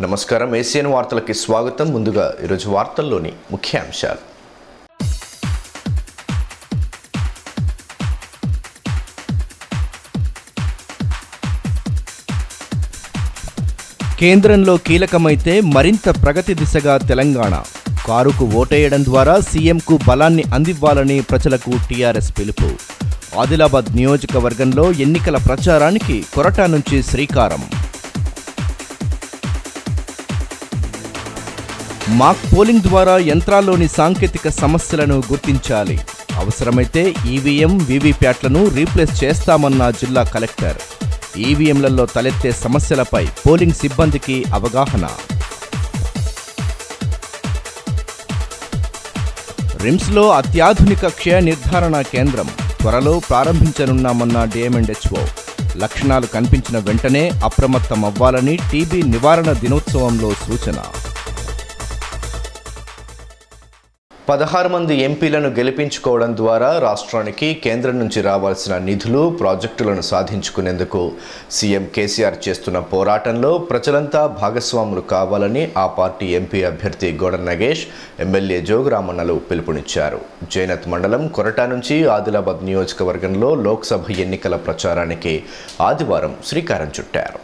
నమస్కారం ఏసియన్ వార్తలకి స్వాగతం. ముందుగా ఈరోజు వార్తల్లోని ముఖ్యాంశాలు. కేంద్రంలో కీలకమైతే మరింత ప్రగతి దిశగా తెలంగాణ. కారుకు ఓటేయడం ద్వారా సీఎంకు బలాన్ని అందివ్వాలని ప్రజలకు టీఆర్ఎస్ పిలుపు. ఆదిలాబాద్ నియోజకవర్గంలో ఎన్నికల ప్రచారానికి కొరటా నుంచి శ్రీకారం. మాక్ పోలింగ్ ద్వారా యంత్రాల్లోని సాంకేతిక సమస్యలను గుర్తించాలి. అవసరమైతే ఈవీఎం, వీవీప్యాట్లను రీప్లేస్ చేస్తామన్న జిల్లా కలెక్టర్. ఈవీఎంలలో తలెత్తే సమస్యలపై పోలింగ్ సిబ్బందికి అవగాహన. రిమ్స్లో అత్యాధునిక క్షయ నిర్ధారణ కేంద్రం త్వరలో ప్రారంభించనున్నామన్న డిఎంఎండ్హెచ్ఓ. లక్షణాలు కనిపించిన వెంటనే అప్రమత్తమవ్వాలని టీబీ నివారణ దినోత్సవంలో సూచన. 16 మంది ఎంపీలను గెలిపించుకోవడం ద్వారా రాష్ట్రానికి కేంద్రం నుంచి రావాల్సిన నిధులు, ప్రాజెక్టులను సాధించుకునేందుకు సీఎం కేసీఆర్ చేస్తున్న పోరాటంలో ప్రజలంతా భాగస్వాములు కావాలని ఆ పార్టీ ఎంపీ అభ్యర్థి గోడ నగేష్, ఎమ్మెల్యే జోగురామన్నలు పిలుపునిచ్చారు. జైనత్ మండలం కొరటా నుంచి ఆదిలాబాద్ నియోజకవర్గంలో లోక్సభ ఎన్నికల ప్రచారానికి ఆదివారం శ్రీకారం చుట్టారు.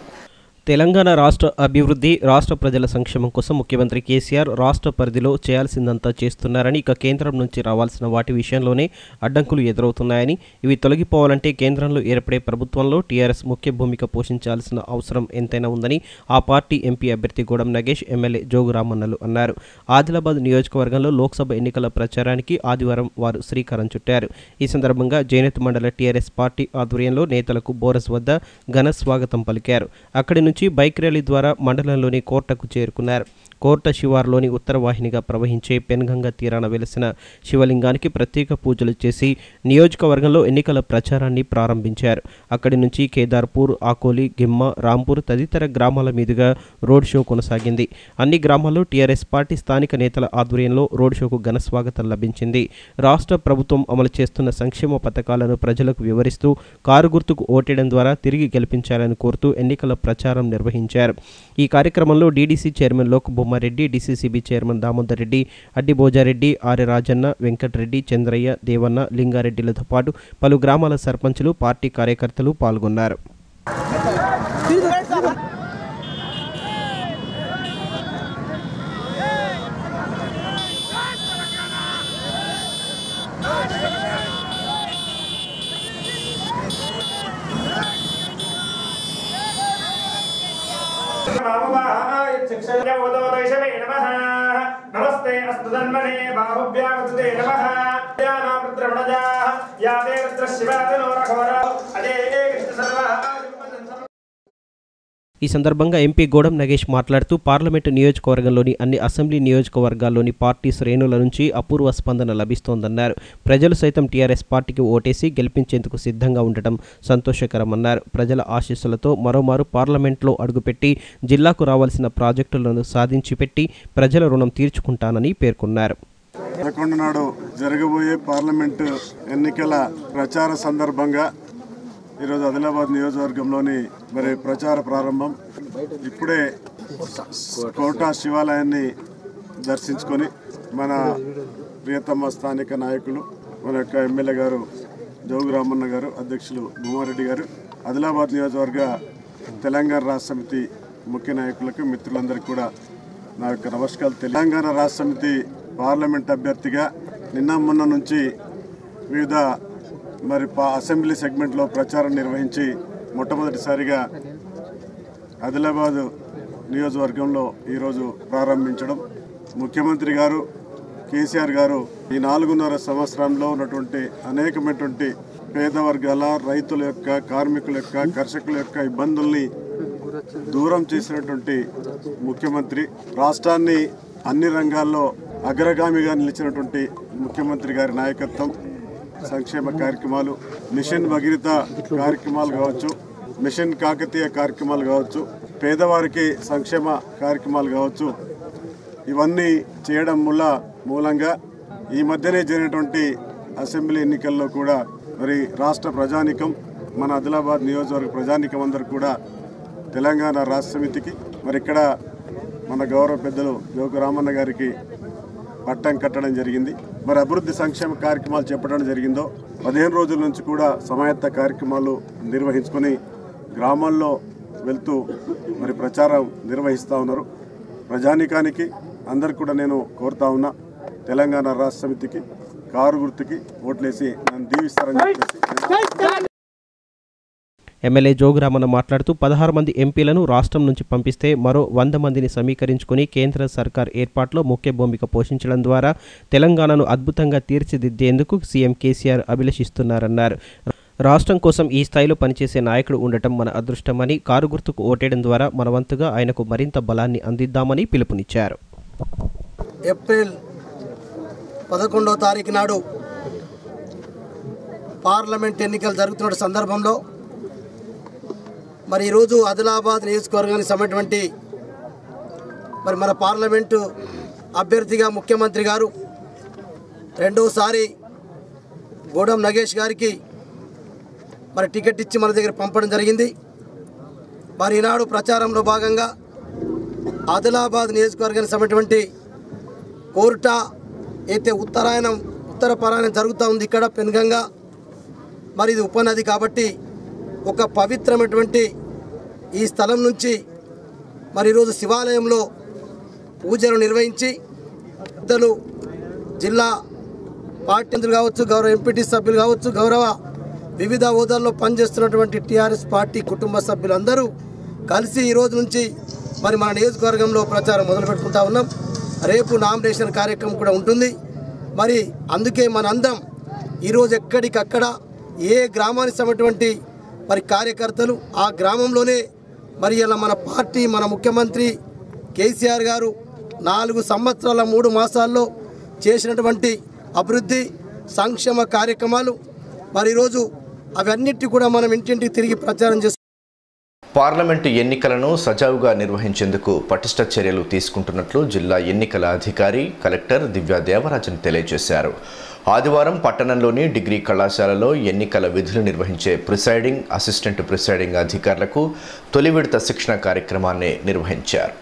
తెలంగాణ రాష్ట్ర అభివృద్ధి, రాష్ట్ర ప్రజల సంక్షేమం కోసం ముఖ్యమంత్రి కేసీఆర్ రాష్ట్ర పరిధిలో చేయాల్సిందంతా చేస్తున్నారని, ఇక కేంద్రం నుంచి రావాల్సిన వాటి విషయంలోనే అడ్డంకులు ఎదురవుతున్నాయని, ఇవి తొలగిపోవాలంటే కేంద్రంలో ఏర్పడే ప్రభుత్వంలో టీఆర్ఎస్ ముఖ్య భూమిక పోషించాల్సిన అవసరం ఎంతైనా ఉందని ఆ పార్టీ ఎంపీ అభ్యర్థి గోడం నగేష్, ఎమ్మెల్యే జోగురామన్నలు అన్నారు. ఆదిలాబాద్ నియోజకవర్గంలో లోక్సభ ఎన్నికల ప్రచారానికి ఆదివారం వారు శ్రీకారం చుట్టారు. ఈ సందర్భంగా జైనత్ మండల టీఆర్ఎస్ పార్టీ ఆధ్వర్యంలో నేతలకు బోరస్ వద్ద ఘన స్వాగతం పలికారు. అక్కడి నుంచి బైక్ ర్యాలీ ద్వారా మండలంలోని కోర్టకు చేరుకున్నారు. కోర్ట శివార్లోని ఉత్తరవాహినిగా ప్రవహించే పెన్గంగ తీరాన వెలిసిన శివలింగానికి ప్రత్యేక పూజలు చేసి నియోజకవర్గంలో ఎన్నికల ప్రచారాన్ని ప్రారంభించారు. అక్కడి నుంచి కేదార్పూర్, ఆకోలి, గిమ్మ, రాంపూర్ తదితర గ్రామాల మీదుగా రోడ్ షో కొనసాగింది. అన్ని గ్రామాల్లో టీఆర్ఎస్ పార్టీ స్థానిక నేతల ఆధ్వర్యంలో రోడ్ షోకు ఘన స్వాగతం లభించింది. రాష్ట్ర ప్రభుత్వం అమలు చేస్తున్న సంక్షేమ పథకాలను ప్రజలకు వివరిస్తూ కారు గుర్తుకు ఓటేయడం ద్వారా తిరిగి గెలిపించాలని కోరుతూ ఎన్నికల ప్రచారం నిర్వహించారు. ఈ కార్యక్రమంలో DDC chairman Lok Bommareddy, DCCB chairman Damodar Reddy, Addi Bhojareddy, Arya Rajanna, Venkatareddy, Chandraiah, Devanna, లింగారెడ్డిలతో పాటు పలు గ్రామాల సర్పంచులు, పార్టీ కార్యకర్తలు పాల్గొన్నారు. नमस्ते अस्तु धन्मने बाहुभ्यावतुते नमः ध्यानामृत्रमणजाः या देवत्र शिवातनो रघोरा अजे कृष्ण सर्वः. ఈ సందర్భంగా ఎంపీ గోడం నగేష్ మాట్లాడుతూ పార్లమెంటు నియోజకవర్గంలోని అన్ని అసెంబ్లీ నియోజకవర్గాల్లోని పార్టీ శ్రేణుల నుంచి అపూర్వ స్పందన లభిస్తోందన్నారు. ప్రజలు సైతం టీఆర్ఎస్ పార్టీకి ఓటేసి గెలిపించేందుకు సిద్ధంగా ఉండటం సంతోషకరమన్నారు. ప్రజల ఆశీస్సులతో మరోమారు పార్లమెంట్లో అడుగుపెట్టి జిల్లాకు రావాల్సిన ప్రాజెక్టులను సాధించి పెట్టి ప్రజల రుణం తీర్చుకుంటానని పేర్కొన్నారు. 11 నాడు జరగబోయే పార్లమెంటు ఎన్నికల ప్రచార సందర్భంగా ఈరోజు ఆదిలాబాద్ నియోజకవర్గంలోని ప్రచార ప్రారంభం. ఇప్పుడే కోటా శివాలయాన్ని దర్శించుకొని మన ప్రియతమ స్థానిక నాయకులు, మన యొక్క ఎమ్మెల్యే గారు జోగురామన్న గారు, అధ్యక్షులు భూమారెడ్డి గారు, ఆదిలాబాద్ నియోజకవర్గ తెలంగాణ రాష్ట్ర సమితి ముఖ్య నాయకులకు, మిత్రులందరికీ కూడా నా యొక్క నమస్కారాలు. తెలంగాణ రాష్ట్ర సమితి పార్లమెంట్ అభ్యర్థిగా నిన్న మొన్న నుంచి వివిధ అసెంబ్లీ సెగ్మెంట్లో ప్రచారం నిర్వహించి మొట్టమొదటిసారిగా ఆదిలాబాదు నియోజకవర్గంలో ఈరోజు ప్రారంభించడం, ముఖ్యమంత్రి గారు కేసీఆర్ గారు ఈ 4.5 సంవత్సరంలో ఉన్నటువంటి అనేకమైనటువంటి పేద వర్గాల, రైతుల యొక్క, కార్మికుల యొక్క, కర్షకుల యొక్క ఇబ్బందుల్ని దూరం చేసినటువంటి ముఖ్యమంత్రి, రాష్ట్రాన్ని అన్ని రంగాల్లో అగ్రగామిగా నిలిచినటువంటి ముఖ్యమంత్రి గారి నాయకత్వం, సంక్షేమ కార్యక్రమాలు, మిషన్ భగీరథ కార్యక్రమాలు కావచ్చు, మిషన్ కాకతీయ కార్యక్రమాలు కావచ్చు, పేదవారికి సంక్షేమ కార్యక్రమాలు కావచ్చు, ఇవన్నీ చేయడం మూలంగా ఈ మధ్యనే జరిగినటువంటి అసెంబ్లీ ఎన్నికల్లో కూడా రాష్ట్ర ప్రజానికం, మన ఆదిలాబాద్ నియోజకవర్గ ప్రజానికం అందరూ కూడా తెలంగాణ రాష్ట్ర సమితికి ఇక్కడ మన గౌరవ పెద్దలు జోగు రామన్న గారికి పట్టం కట్టడం జరిగింది. మరి అభివృద్ధి సంక్షేమ కార్యక్రమాలు చేపట్టడం జరిగిందో 15 రోజుల నుంచి కూడా సమాయత్త కార్యక్రమాలు నిర్వహించుకొని గ్రామాల్లో వెళ్తూ మరి ప్రచారం నిర్వహిస్తూ ఉన్నారు. ప్రజానీకానికి అందరికి కూడా నేను కోరుతా ఉన్నా, తెలంగాణ రాష్ట్ర సమితికి కారు గుర్తుకి ఓట్లేసి నన్ను దీవిస్తారని చెప్పేసి. ఎమ్మెల్యే జోగురామన్న మాట్లాడుతూ 16 మంది ఎంపీలను రాష్ట్రం నుంచి పంపిస్తే మరో 100 మందిని సమీకరించుకుని కేంద్ర సర్కార్ ఏర్పాటులో ముఖ్య భూమిక పోషించడం ద్వారా తెలంగాణను అద్భుతంగా తీర్చిదిద్దేందుకు సీఎం కేసీఆర్ అభిలషిస్తున్నారన్నారు. రాష్ట్రం కోసం ఈ స్థాయిలో పనిచేసే నాయకుడు ఉండటం మన అదృష్టమని, కారు గుర్తుకు ఓటేయడం ద్వారా మన వంతుగా ఆయనకు మరింత బలాన్ని అందిద్దామని పిలుపునిచ్చారు. ఏప్రిల్ 11వ తారీఖు నాడు పార్లమెంట్ ఎన్నికలు జరుగుతున్న సందర్భంలో మరి ఈరోజు ఆదిలాబాద్ నియోజకవర్గానికి సంబంధించినటువంటి మరి మన పార్లమెంటు అభ్యర్థిగా ముఖ్యమంత్రి గారు రెండోసారి గోడం నగేష్ గారికి మరి టికెట్ ఇచ్చి మన దగ్గర పంపడం జరిగింది. మరి ఈనాడు ప్రచారంలో భాగంగా ఆదిలాబాద్ నియోజకవర్గానికి సంబంధించినటువంటి కోరుట అయితే ఉత్తర పరాయణం జరుగుతూ ఉంది. ఇక్కడ పెనుగంగా మరి ఇది ఉపనది కాబట్టి ఒక పవిత్రమైనటువంటి ఈ స్థలం నుంచి మరి ఈరోజు శివాలయంలో పూజలు నిర్వహించి పెద్దలు జిల్లా పార్టీ కావచ్చు, గౌరవ ఎంపీటీ సభ్యులు కావచ్చు, గౌరవ వివిధ హోదాల్లో పనిచేస్తున్నటువంటి టీఆర్ఎస్ పార్టీ కుటుంబ సభ్యులందరూ కలిసి ఈరోజు నుంచి మరి మన నియోజకవర్గంలో ప్రచారం మొదలు పెట్టుకుంటా ఉన్నాం. రేపు నామినేషన్ కార్యక్రమం కూడా ఉంటుంది. మరి అందుకే మనందరం ఈరోజు ఎక్కడికక్కడ ఏ గ్రామానికి సంబంధించినటువంటి మరి కార్యకర్తలు ఆ గ్రామంలోనే మరి ఇలా మన పార్టీ మన ముఖ్యమంత్రి కేసీఆర్ గారు 4 సంవత్సరాల 3 మాసాల్లో చేసినటువంటి అభివృద్ధి సంక్షేమ కార్యక్రమాలు మరి ఈరోజు అవన్నిటి కూడా మనం ఇంటింటికి తిరిగి ప్రచారం చేస్తాం. పార్లమెంటు ఎన్నికలను సజావుగా నిర్వహించేందుకు పటిష్ట చర్యలు తీసుకుంటున్నట్లు జిల్లా ఎన్నికల అధికారి కలెక్టర్ దివ్యా దేవరాజన్ తెలియజేశారు. ఆదివారం పట్టణంలోని డిగ్రీ కళాశాలలో ఎన్నికల విధులు నిర్వహించే ప్రిసైడింగ్, అసిస్టెంట్ ప్రిసైడింగ్ అధికారులకు తొలి విడత శిక్షణ కార్యక్రమాన్ని నిర్వహించారు.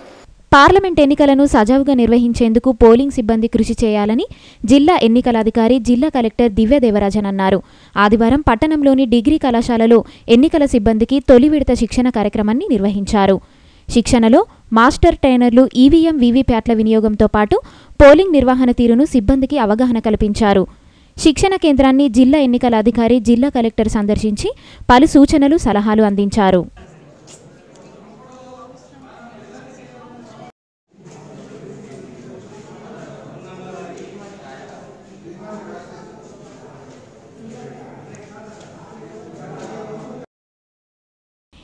పార్లమెంట్ ఎన్నికలను సజావుగా నిర్వహించేందుకు పోలింగ్ సిబ్బంది కృషి చేయాలని జిల్లా ఎన్నికల అధికారి జిల్లా కలెక్టర్ దివ్య దేవరాజన్ అన్నారు. ఆదివారం పట్టణంలోని డిగ్రీ కళాశాలలో ఎన్నికల సిబ్బందికి తొలి విడత శిక్షణ కార్యక్రమాన్ని నిర్వహించారు. శిక్షణలో మాస్టర్ ట్రైనర్లు ఈవీఎం, వీవీప్యాట్ల వినియోగంతో పాటు పోలింగ్ నిర్వహణ తీరును సిబ్బందికి అవగాహన కల్పించారు. శిక్షణ కేంద్రాన్ని జిల్లా ఎన్నికల అధికారి జిల్లా కలెక్టర్ సందర్శించి పలు సూచనలు, సలహాలు అందించారు.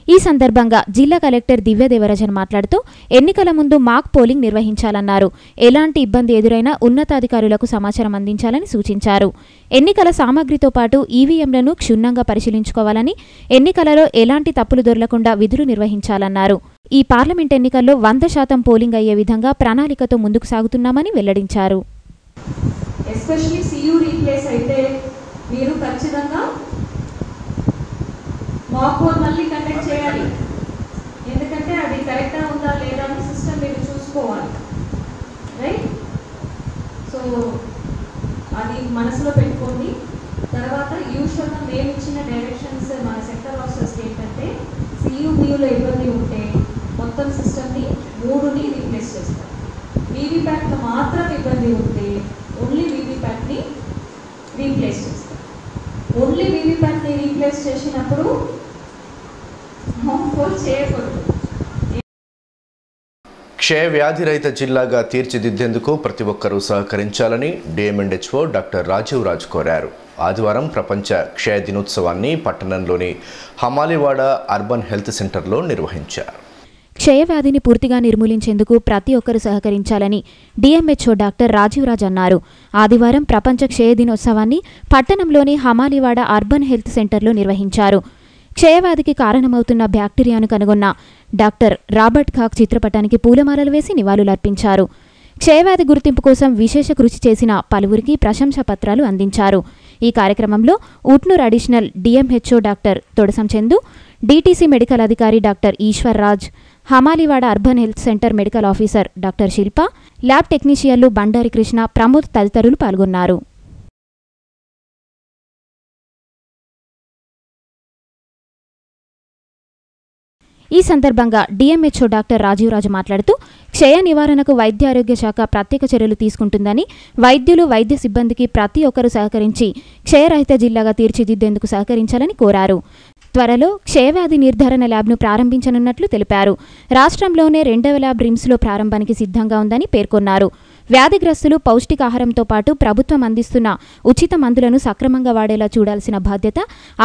ఈ సందర్భంగా జిల్లా కలెక్టర్ దివ్య దేవరాజన్ మాట్లాడుతూ ఎన్నికల ముందు మాక్ పోలింగ్ నిర్వహించాలన్నారు. ఎలాంటి ఇబ్బంది ఎదురైనా ఉన్నతాధికారులకు సమాచారం అందించాలని సూచించారు. ఎన్నికల సామగ్రితో పాటు ఈవీఎంలను క్షుణ్ణంగా పరిశీలించుకోవాలని, ఎన్నికలలో ఎలాంటి తప్పులు దొరలకుండా విధులు నిర్వహించాలన్నారు. ఈ పార్లమెంట్ ఎన్నికల్లో 100% పోలింగ్ అయ్యే విధంగా ప్రణాళికతో ముందుకు సాగుతున్నామని వెల్లడించారు. మాక్ పోల్ మళ్ళీ కండక్ట్ చేయాలి. ఎందుకంటే అది కరెక్ట్గా ఉందా లేదా అని సిస్టమ్ మీరు చూసుకోవాలి, రైట్? సో అది మనసులో పెట్టుకోండి. తర్వాత యూజువల్గా మేము ఇచ్చిన డైరెక్షన్స్ మన సెక్టర్ ఆఫీసర్స్ ఏంటంటే సియూబియూలో ఇబ్బంది ఉంటే మొత్తం సిస్టమ్ని 3ని రీప్లేస్ చేస్తారు. వీవీప్యాట్లో మాత్రం ఇబ్బంది ఉంటే ఓన్లీ వీవీప్యాట్ని రీప్లేస్ చేస్తారు. ఓన్లీ వీవీప్యాట్ని రీప్లేస్ చేసినప్పుడు క్షయ వ్యాధి రహిత జిల్లాగా తీర్చిదిద్దేందుకు ప్రతి ఒక్కరూ సహకరించాలని డిఎంఎండ్హెచ్ఓ డాక్టర్ రాజీవ్ రాజ్ కోరారు. ఆదివారం ప్రపంచ క్షయ దినోత్సవాన్ని పట్టణంలోని హమాలివాడ అర్బన్ హెల్త్ సెంటర్లో నిర్వహించారు. క్షయవ్యాధిని పూర్తిగా నిర్మూలించేందుకు ప్రతి ఒక్కరూ సహకరించాలని డిఎంహెచ్ఓ డాక్టర్ రాజీవ్ రాజ్ అన్నారు. ఆదివారం ప్రపంచ క్షయ దినోత్సవాన్ని పట్టణంలోని హమాలివాడ అర్బన్ హెల్త్ సెంటర్లో నిర్వహించారు. క్షయవ్యాధికి కారణమవుతున్న బ్యాక్టీరియాను కనుగొన్న డాక్టర్ రాబర్ట్ కాక్ చిత్రపటానికి పూలమాలలు వేసి నివాళులర్పించారు. క్షయవ్యాధి గుర్తింపు కోసం విశేష కృషి చేసిన పలువురికి ప్రశంసా పత్రాలు అందించారు. ఈ కార్యక్రమంలో Utnoor additional DMHO doctor Todasam Chandu, DTC medical అధికారి doctor Eshwar Raj, Hamaliwada urban health centre medical officer doctor Shilpa, lab టెక్నీషియన్లు బండారి కృష్ణ, ప్రమోద్ తదితరులు పాల్గొన్నారు. ఈ సందర్భంగా డిఎంహెచ్ఓ డాక్టర్ రాజీవ్ రాజు మాట్లాడుతూ క్షయ నివారణకు వైద్య ఆరోగ్య శాఖ ప్రత్యేక చర్యలు తీసుకుంటుందని, వైద్యులు వైద్య సిబ్బందికి ప్రతి ఒక్కరూ సహకరించి క్షయరహిత జిల్లాగా తీర్చిదిద్దేందుకు సహకరించాలని కోరారు. త్వరలో క్షయవ్యాధి నిర్ధారణ ల్యాబ్ను ప్రారంభించనున్నట్లు తెలిపారు. రాష్ట్రంలోనే 2వ ల్యాబ్ రిమ్స్లో ప్రారంభానికి సిద్ధంగా ఉందని పేర్కొన్నారు. వ్యాధిగ్రస్తులు పౌష్టికాహారంతో పాటు ప్రభుత్వం అందిస్తున్న ఉచిత మందులను సక్రమంగా వాడేలా చూడాల్సిన బాధ్యత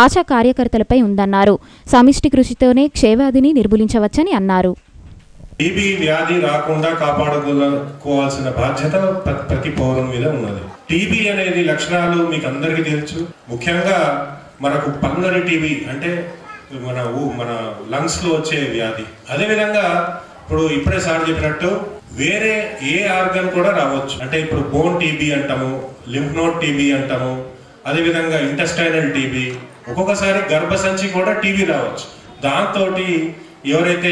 ఆశా కార్యకర్తలపై ఉందన్నారు. సమిష్టి కృషితోనే క్షయవ్యాధిని నిర్మూలించవచ్చని అన్నారు. టీబీ వ్యాధి రాకుండా కాపాడుకోవాల్సిన బాధ్యత ప్రతి పౌరుని మీద ఉన్నది. టీబీ అనేది లక్షణాలు మీకు అందరికీ తెలుసు. ముఖ్యంగా మనకు పల్మనరీ టీబీ అంటే మన లంగ్స్ లో వచ్చే వ్యాధి. అదేవిధంగా ఇప్పుడే సార్ చెప్పినట్టు వేరే ఏ ఆర్గన్ కూడా రావచ్చు. అంటే ఇప్పుడు బోన్ టీబీ అంటాము, లింఫ్ నోడ్ టీబీ అంటాము, అదేవిధంగా ఇంటెస్టైనల్ టీబీ, ఒక్కొక్కసారి గర్భసంచి కూడా టీబీ రావచ్చు. దాంతో ఎవరైతే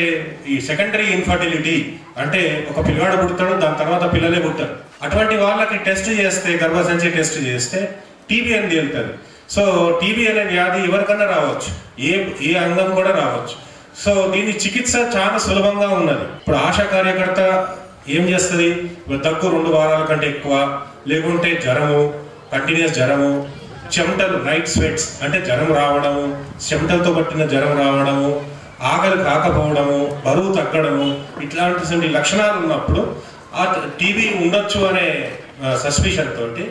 ఈ సెకండరీ ఇన్ఫర్టిలిటీ అంటే ఒక పిల్లవాడు పుడతాడు, దాని తర్వాత పిల్లలే పుట్టారు, అటువంటి వాళ్ళకి టెస్ట్ చేస్తే, గర్భసంచి టెస్ట్ చేస్తే టీబీ అని తేలుతుంది. సో టీబీ అనే వ్యాధి ఎవరికన్నా రావచ్చు, ఏ అంగం కూడా రావచ్చు. సో దీని చికిత్స చాలా సులభంగా ఉన్నది. ఇప్పుడు ఆశా కార్యకర్త ఏం చేస్తుంది, దగ్గు 2 వారాల కంటే ఎక్కువ, లేకుంటే జ్వరము, కంటిన్యూస్ జ్వరము, చెమటలు, నైట్ స్వెట్స్ అంటే జ్వరం రావడము, చెమటలతో పట్టిన జ్వరం రావడము, ఆకలి కాకపోవడము, బరువు తగ్గడము, ఇట్లాంటి లక్షణాలు ఉన్నప్పుడు ఆ టీబీ ఉండొచ్చు అనే సస్పిషన్ తోటి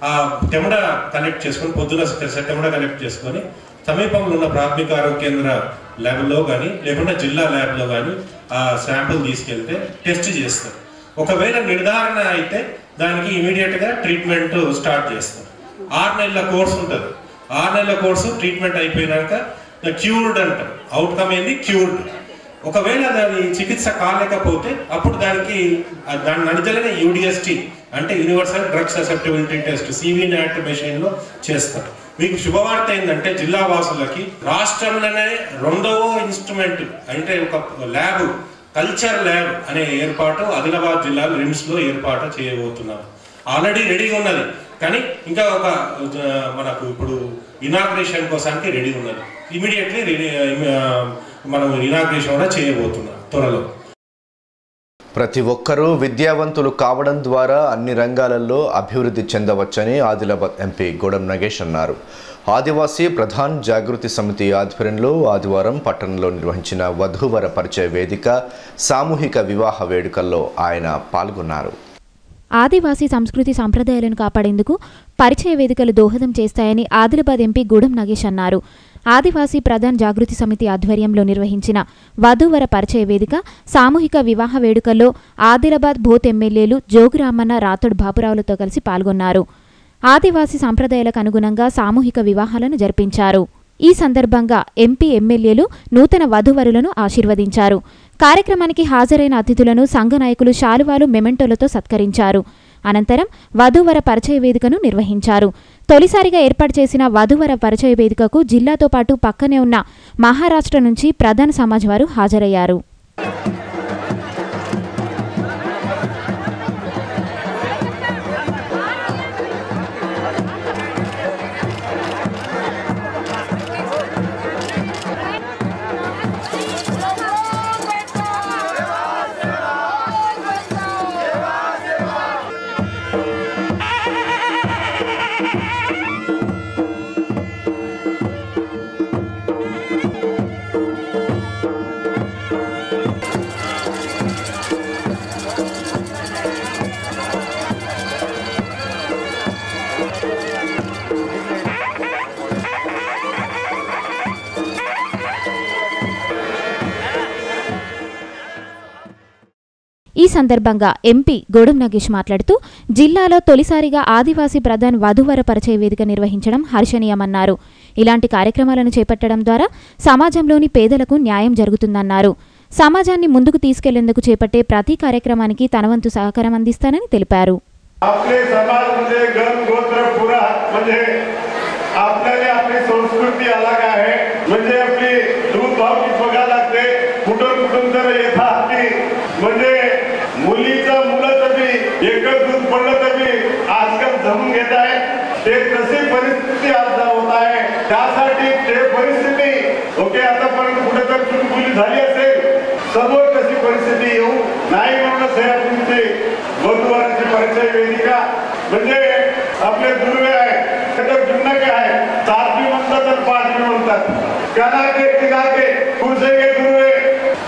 ఆ తెమడ కలెక్ట్ చేసుకొని, పొద్దున తెమడ కలెక్ట్ చేసుకొని సమీపంలో ఉన్న ప్రాథమిక ఆరోగ్య కేంద్ర ల్యాబ్లో కానీ లేకుంటే జిల్లా ల్యాబ్లో కానీ ఆ శాంపుల్ తీసుకెళ్తే టెస్ట్ చేస్తారు. ఒకవేళ నిర్ధారణ అయితే దానికి ఇమీడియట్గా ట్రీట్మెంట్ స్టార్ట్ చేస్తారు. 6 నెలల కోర్సు ఉంటుంది. 6 నెలల కోర్సు ట్రీట్మెంట్ అయిపోయినాక క్యూర్డ్ అంటారు. అవుట్కమ్ ఏంది? క్యూర్డ్. ఒకవేళ దాని చికిత్స కాలేకపోతే అప్పుడు దాని నడిచలనే యూడిఎస్టీ అంటే universal drug susceptibility test CVNAT మెషిన్లో చేస్తారు. మీకు శుభవార్త ఏంటంటే జిల్లా వాసులకి రాష్ట్రంలోనే 2వ ఇన్స్ట్రుమెంట్ అంటే ఒక ల్యాబ్, కల్చర్ ల్యాబ్ అనే ఏర్పాటు ఆదిలాబాద్ జిల్లా రిమ్స్లో ఏర్పాటు చేయబోతున్నారు. ఆల్రెడీ రెడీగా ఉన్నది, కానీ ఇంకా మనకు ఇప్పుడు ఇనాగ్రేషన్ కోసానికి రెడీ ఉన్నది. ఇమీడియట్లీ మనం ఇనాగ్రేషన్ కూడా చేయబోతున్నాం త్వరలో. ప్రతి ఒక్కరూ విద్యావంతులు కావడం ద్వారా అన్ని రంగాలలో అభివృద్ధి చెందవచ్చని ఆదిలాబాద్ ఎంపీ గూడెం నగేష్ అన్నారు. ఆదివాసీ ప్రధాన్ జాగృతి సమితి ఆధ్వర్యంలో ఆదివారం పట్టణంలో నిర్వహించిన వధూవర పరిచయ వేదిక, సామూహిక వివాహ వేడుకల్లో ఆయన పాల్గొన్నారు. ఆదివాసీ సంస్కృతి సంప్రదాయాలను కాపాడేందుకు పరిచయ వేదికలు దోహదం చేస్తాయని ఆదిలాబాద్ ఎంపీ గూడెం నగేష్ అన్నారు. ఆదివాసీ ప్రధాన్ జాగృతి సమితి ఆధ్వర్యంలో నిర్వహించిన వధూవర పరిచయ వేదిక, సామూహిక వివాహ వేడుకల్లో ఆదిలాబాద్ బోత్ ఎమ్మెల్యేలు జోగురామన్న, రాథోడ్ బాపురావులతో కలిసి పాల్గొన్నారు. ఆదివాసీ సంప్రదాయాలకు అనుగుణంగా సామూహిక వివాహాలను జరిపించారు. ఈ సందర్భంగా ఎంపీ, ఎమ్మెల్యేలు నూతన వధూవరులను ఆశీర్వదించారు. కార్యక్రమానికి హాజరైన అతిథులను సంఘ నాయకులు శాలువాలు, మెమెంటోలతో సత్కరించారు. అనంతరం వధూవర పరిచయ వేదికను నిర్వహించారు. తొలిసారిగా ఏర్పాటు చేసిన వధూవర పరిచయ వేదికకు జిల్లాతో పాటు పక్కనే ఉన్న మహారాష్ట్ర నుంచి ప్రధాన సమాజ్ వారు హాజరయ్యారు. ఈ సందర్భంగా ఎంపీ గూడెం నగేష్ మాట్లాడుతూ జిల్లాలో తొలిసారిగా ఆదివాసీ ప్రధాన్ వధూవర పరిచయ వేదిక నిర్వహించడం హర్షణీయమన్నారు. ఇలాంటి కార్యక్రమాలను చేపట్టడం ద్వారా సమాజంలోని పేదలకు న్యాయం జరుగుతుందన్నారు. సమాజాన్ని ముందుకు తీసుకెళ్లేందుకు చేపట్టే ప్రతి కార్యక్రమానికి తన వంతు సహకారం అందిస్తానని తెలిపారు. संस्कृती अलग आहे. म्हणजे आपली दूध भाव की बघा लागते, कुठून कुठून तर येतात. म्हणजे मुलीचं मुलाचं बी एकच दूध पडलं तर बी आजकाल जमून घेत आहे. ते कशी परिस्थिती आज होत आहे त्यासाठी ते परिस्थिती ओके आतापर्यंत कुठेतरी चुटकुली झाली असेल समोर कशी परिस्थिती येऊ नाही म्हणूनच हे तुमची वधूवरांची परिचय वेदिका म्हणजे आपले दुर्वे आहे तर जुन्ना काय आहे 7 म्हणतात आणि 5 म्हणतात काना के किना के कुर्से के दुर्वे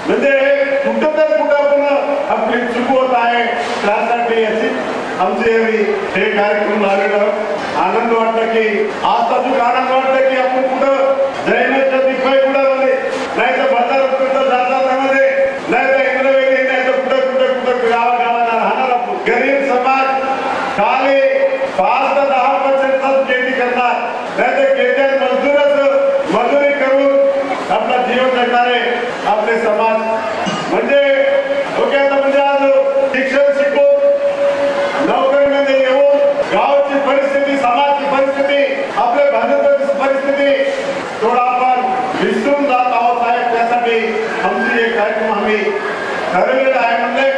म्हणजे कुठं तर कुठं पण आपली चूक होत आहे त्यासाठी अशी आमचे हे कार्यक्रम झालेलं आनंद वाटतं की आज ताजूक आनंद वाटतं की आपण कुठं जैनाच्या दिपाई कुडामध्ये नाही तर बाजारात कुठं जातामध्ये नाही तर इंद्रवेदी नाही तर कुठं कुठं कुठं गावागावाला राहणार आपण गरीब समाज खाली 5 ते 10% शेती करणार नाही तर केंद्रात मजुरी करून आपला जीवन जगणारे आपले समाज म्हणजे ओके आता म्हणजे आज शिक्षण शिकून नोकरीमध्ये येऊन गावची परिस्थिती समाजची परिस्थिती आपल्या भाजपची परिस्थिती थोडा आपण विसरून जात आहोत साहेब त्यासाठी आमची एक कार्यक्रम आम्ही ठरवलेला आहे म्हणजे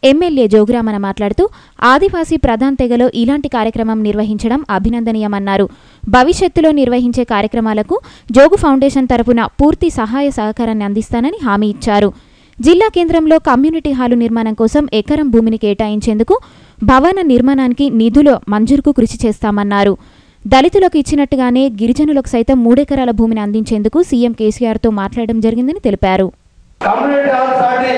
ఎమ్మెల్యే జోగురామన్న మాట్లాడుతూ ఆదివాసీ ప్రధాన్ తెగలో ఇలాంటి కార్యక్రమం నిర్వహించడం అభినందనీయమన్నారు. భవిష్యత్తులో నిర్వహించే కార్యక్రమాలకు జోగు ఫౌండేషన్ తరపున పూర్తి సహాయ సహకారాన్ని అందిస్తానని హామీ ఇచ్చారు. జిల్లా కేంద్రంలో కమ్యూనిటీ హాలు నిర్మాణం కోసం ఎకరం భూమిని కేటాయించేందుకు భవన నిర్మాణానికి నిధుల మంజూరుకు కృషి చేస్తామన్నారు. దళితులకు ఇచ్చినట్టుగానే గిరిజనులకు సైతం 3 ఎకరాల భూమిని అందించేందుకు సీఎం కేసీఆర్తో మాట్లాడడం జరిగిందని తెలిపారు. कम्युनिटी हॉलसाठी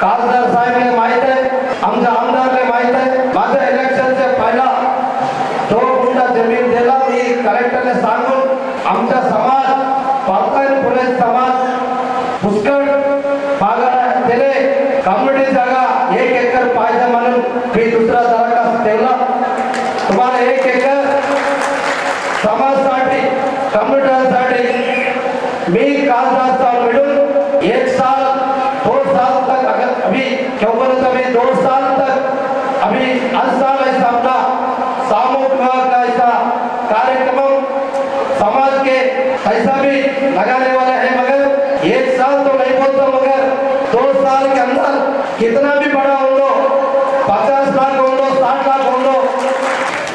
खासदार साहेब माहित आहे आमच्या आमदारला माहित आहे माझ्या इलेक्शनच्या पहिला 2 गुंठा जमीन दिला मी कलेक्टरने सांगून आमचा समाज पारतान पुणे समाज पुष्कळ मागा दिले कम्युनिटी जागा 1 एकर पाहिजे म्हणून मी दुसरा दरखास्त ठेवला तुम्हाला 1 एकर समाजसाठी कम्युनिटीसाठी मी खासदार मिळून 1 साल 2 साल तक अगर अभी क्यों बोले तो अभी 2 साल तक अभी हर साल ऐसा अपना सामूहिक विवाह का ऐसा कार्यक्रम समाज के पैसा भी लगाने वाला है मगर 1 साल तो नहीं बोलता मगर 2 साल के अंदर कितना भी बड़ा हो लो 50 लाख हो लो 60 लाख हो लो